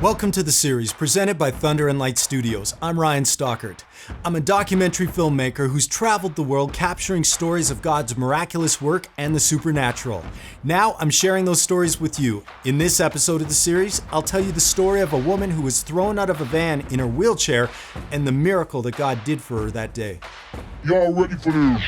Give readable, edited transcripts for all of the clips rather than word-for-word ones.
Welcome to the series presented by Thunder and Light Studios. I'm Ryan Stockert. I'm a documentary filmmaker who's traveled the world capturing stories of God's miraculous work and the supernatural. Now I'm sharing those stories with you. In this episode of the series, I'll tell you the story of a woman who was thrown out of a van in her wheelchair and the miracle that God did for her that day. Y'all ready for this?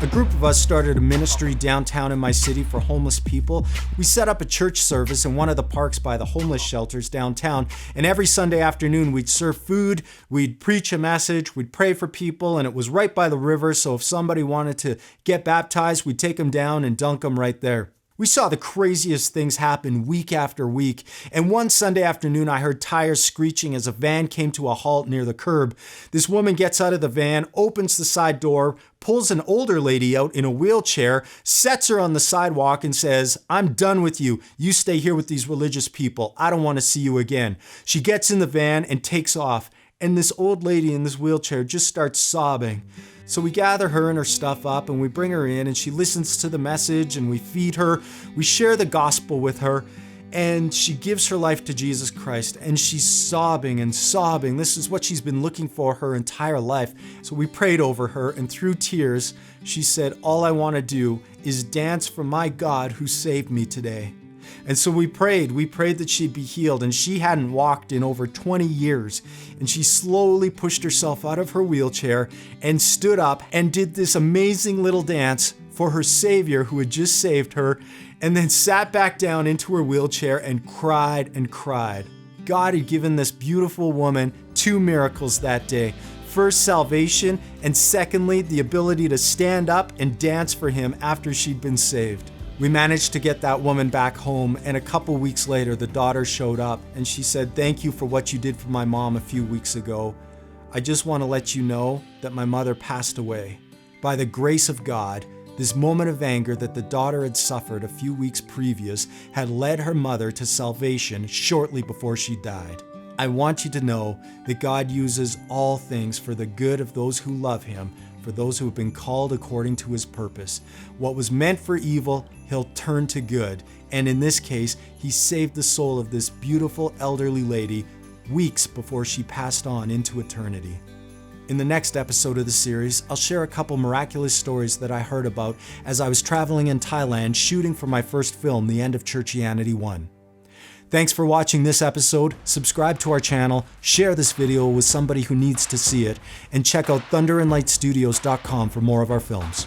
A group of us started a ministry downtown in my city for homeless people. We set up a church service in one of the parks by the homeless shelters downtown, and every Sunday afternoon we'd serve food, we'd preach a message, we'd pray for people, and it was right by the river, so if somebody wanted to get baptized, we'd take them down and dunk them right there. We saw the craziest things happen week after week, and one Sunday afternoon I heard tires screeching as a van came to a halt near the curb. This woman gets out of the van, opens the side door, pulls an older lady out in a wheelchair, sets her on the sidewalk and says, "I'm done with you. You stay here with these religious people. I don't want to see you again." She gets in the van and takes off, and this old lady in this wheelchair just starts sobbing. So we gather her and her stuff up and we bring her in and she listens to the message and we feed her. We share the gospel with her and she gives her life to Jesus Christ and she's sobbing and sobbing. This is what she's been looking for her entire life. So we prayed over her and through tears, she said, "All I want to do is dance for my God who saved me today." And so we prayed that she'd be healed, and she hadn't walked in over 20 years. And she slowly pushed herself out of her wheelchair and stood up and did this amazing little dance for her Savior who had just saved her, and then sat back down into her wheelchair and cried and cried. God had given this beautiful woman two miracles that day. First, salvation, and secondly, the ability to stand up and dance for Him after she'd been saved. We managed to get that woman back home, and a couple weeks later, the daughter showed up and she said, "Thank you for what you did for my mom a few weeks ago. I just want to let you know that my mother passed away. By the grace of God, this moment of anger that the daughter had suffered a few weeks previous had led her mother to salvation shortly before she died. I want you to know that God uses all things for the good of those who love Him, for those who have been called according to His purpose. What was meant for evil, He'll turn to good." And in this case, He saved the soul of this beautiful elderly lady weeks before she passed on into eternity. In the next episode of the series, I'll share a couple miraculous stories that I heard about as I was traveling in Thailand shooting for my first film, The End of Churchianity 1. Thanks for watching this episode. Subscribe to our channel, share this video with somebody who needs to see it, and check out thunderandlightstudios.com for more of our films.